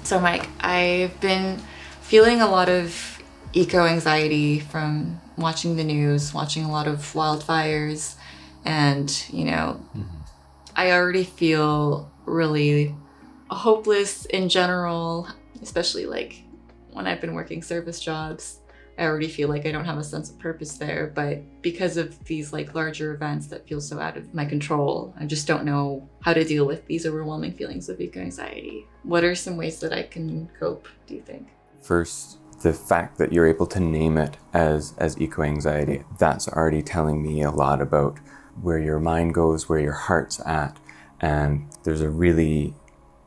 So Mike, I've been feeling a lot of eco-anxiety from watching the news, watching a lot of wildfires, and I already feel really hopeless in general, especially like when I've been working service jobs. I already feel like I don't have a sense of purpose there, but because of these like larger events that feel so out of my control, I just don't know how to deal with these overwhelming feelings of eco-anxiety. What are some ways that I can cope, do you think? First, the fact that you're able to name it as eco-anxiety, that's already telling me a lot about where your mind goes, where your heart's at, and there's a really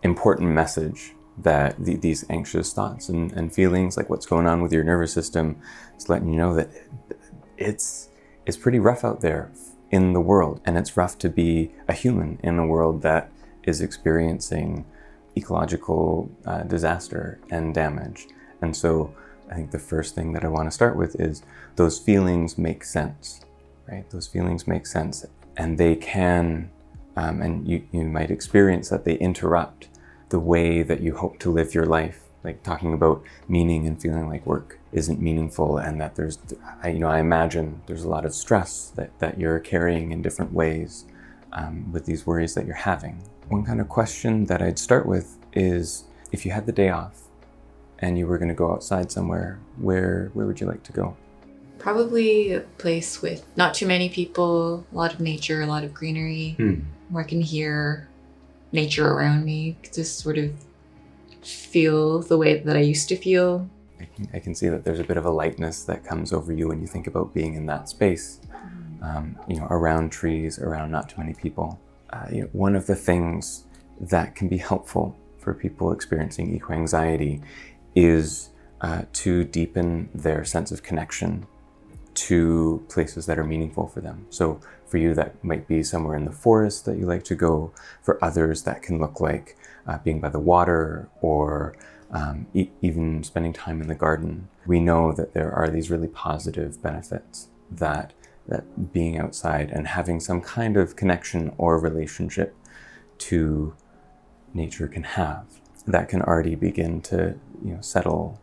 important message that these anxious thoughts and feelings, like what's going on with your nervous system, is letting you know that it's pretty rough out there in the world, and it's rough to be a human in a world that is experiencing ecological disaster and damage. And so I think the first thing that I want to start with is those feelings make sense, right? Those feelings make sense, and they can, and you might experience that they interrupt the way that you hope to live your life, like talking about meaning and feeling like work isn't meaningful, and that there's, I imagine there's a lot of stress that you're carrying in different ways with these worries that you're having. One kind of question that I'd start with is, if you had the day off and you were going to go outside somewhere, where would you like to go? Probably a place with not too many people, a lot of nature, a lot of greenery, where I can hear nature around me, just sort of feel the way that I used to feel. I can see that there's a bit of a lightness that comes over you when you think about being in that space, around trees, around not too many people. One of the things that can be helpful for people experiencing eco-anxiety is to deepen their sense of connection to places that are meaningful for them. So for you, that might be somewhere in the forest that you like to go. For others, that can look like being by the water, or even spending time in the garden. We know that there are these really positive benefits that being outside and having some kind of connection or relationship to nature can have, that can already begin to settle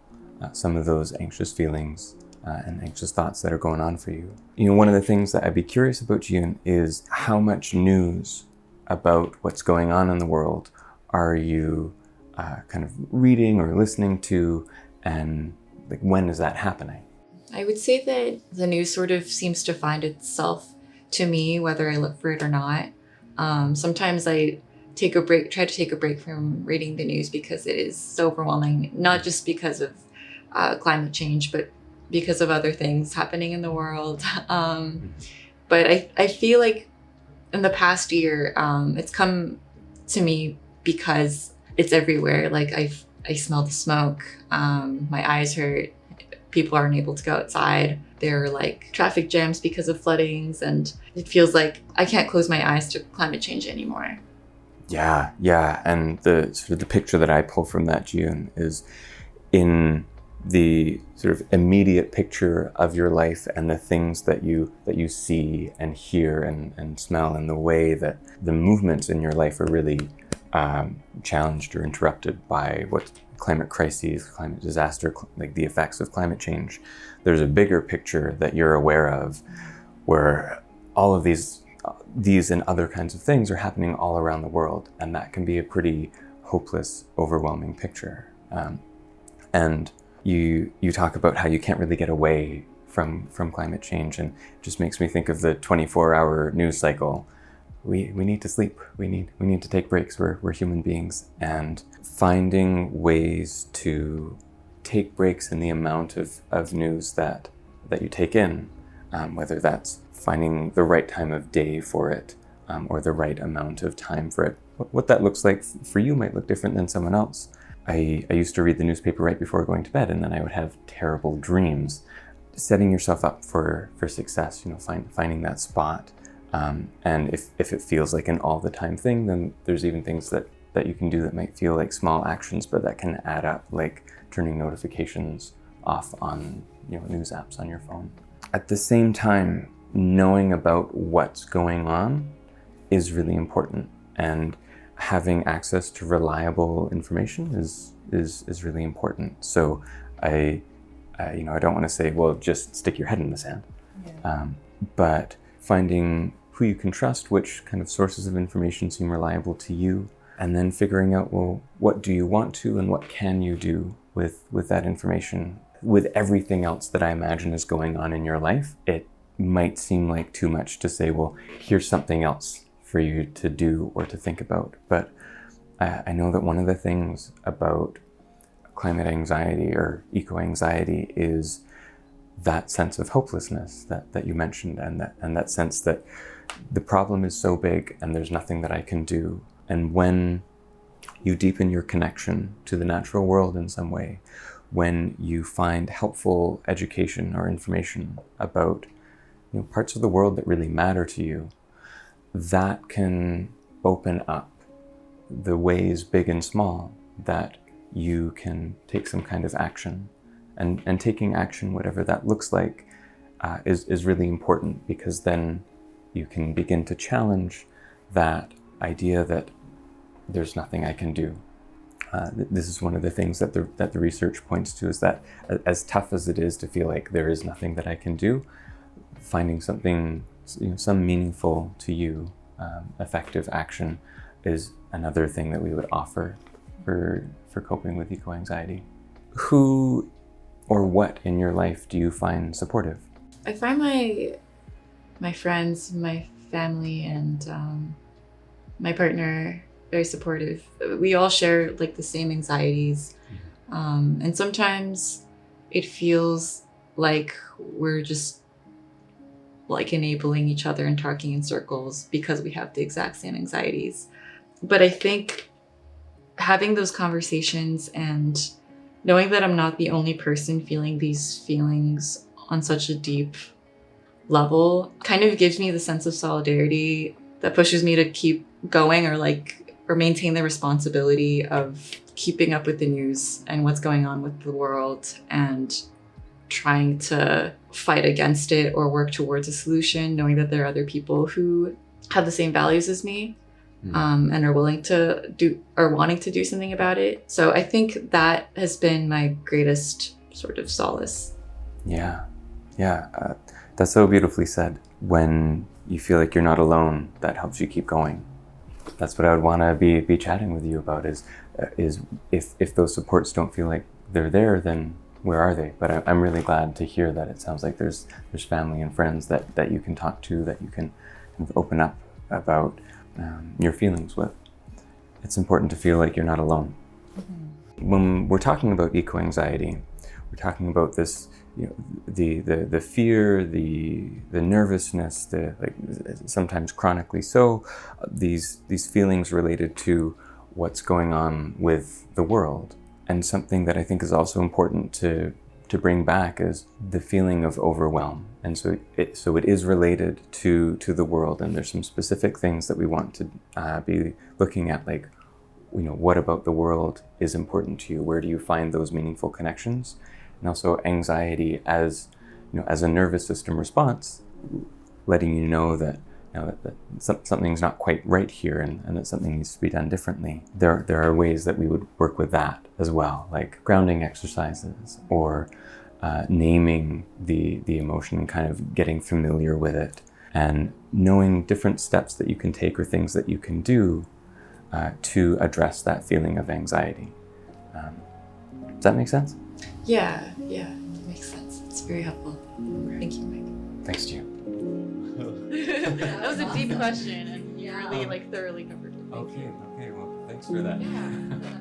some of those anxious feelings and anxious thoughts that are going on for you. One of the things that I'd be curious about, June, is how much news about what's going on in the world are you kind of reading or listening to, and like, when is that happening? I would say that the news sort of seems to find itself to me, whether I look for it or not. Sometimes I try to take a break from reading the news because it is so overwhelming, not just because of climate change, but because of other things happening in the world. But I feel like in the past year, it's come to me because it's everywhere. Like I smell the smoke, my eyes hurt, people aren't able to go outside. There are like traffic jams because of floodings, and it feels like I can't close my eyes to climate change anymore. Yeah. And the sort of the picture that I pull from that, June, is in the sort of immediate picture of your life and the things that you see and hear and smell, and the way that the movements in your life are really challenged or interrupted by what climate crises, climate disaster, like the effects of climate change. There's a bigger picture that you're aware of, where all of these and other kinds of things are happening all around the world, and that can be a pretty hopeless, overwhelming picture. And you talk about how you can't really get away from climate change, and it just makes me think of the 24-hour news cycle. We need to sleep. We need to take breaks. We're human beings, and finding ways to take breaks in the amount of news that you take in, whether that's finding the right time of day for it, or the right amount of time for it. What that looks like for you might look different than someone else. I used to read the newspaper right before going to bed, and then I would have terrible dreams. Setting yourself up for success, finding that spot. And if it feels like an all the time thing, then there's even things that you can do that might feel like small actions, but that can add up, like turning notifications off on news apps on your phone. At the same time, knowing about what's going on is really important. And having access to reliable information is really important. So I don't want to say, well, just stick your head in the sand, but finding who you can trust, which kind of sources of information seem reliable to you, and then figuring out, well, what do you want to and what can you do with that information? With everything else that I imagine is going on in your life, it might seem like too much to say, well, here's something else for you to do or to think about. But I know that one of the things about climate anxiety or eco-anxiety is that sense of hopelessness that you mentioned, and that sense that the problem is so big and there's nothing that I can do. And when you deepen your connection to the natural world in some way, when you find helpful education or information about parts of the world that really matter to you, that can open up the ways, big and small, that you can take some kind of action. And taking action, whatever that looks like, is really important, because then you can begin to challenge that idea that there's nothing I can do. This is one of the things that the research points to, is that as tough as it is to feel like there is nothing that I can do, finding something, some meaningful to you, effective action is another thing that we would offer for coping with eco-anxiety. Who or what in your life do you find supportive? I find my friends, my family, and my partner very supportive. We all share like the same anxieties, and sometimes it feels like we're just like enabling each other and talking in circles because we have the exact same anxieties. But I think having those conversations and knowing that I'm not the only person feeling these feelings on such a deep level kind of gives me the sense of solidarity that pushes me to keep going, or maintain the responsibility of keeping up with the news and what's going on with the world, and trying to fight against it or work towards a solution, knowing that there are other people who have the same values as me, and are willing to do or wanting to do something about it. So I think that has been my greatest sort of solace. Yeah. That's so beautifully said. When you feel like you're not alone, that helps you keep going. That's what I would want to be chatting with you about, is if those supports don't feel like they're there, then where are they? But I'm really glad to hear that it sounds like there's family and friends that you can talk to, that you can kind of open up about your feelings with. It's important to feel like you're not alone. Mm-hmm. When we're talking about eco-anxiety, we're talking about this, the fear, the nervousness, sometimes chronically so, these feelings related to what's going on with the world. And something that I think is also important to bring back is the feeling of overwhelm. And so it is related to the world, and there's some specific things that we want to be looking at, like, what about the world is important to you? Where do you find those meaningful connections? And also anxiety as a nervous system response, letting you know that that something's not quite right here, and that something needs to be done differently. There are ways that we would work with that as well, like grounding exercises, or naming the emotion and kind of getting familiar with it, and knowing different steps that you can take or things that you can do to address that feeling of anxiety. Does that make sense? Yeah, it makes sense. It's very helpful. Thank you, Mike. Thanks to you. That was a deep question, and you really thoroughly covered it. Okay, well, thanks for that. Yeah.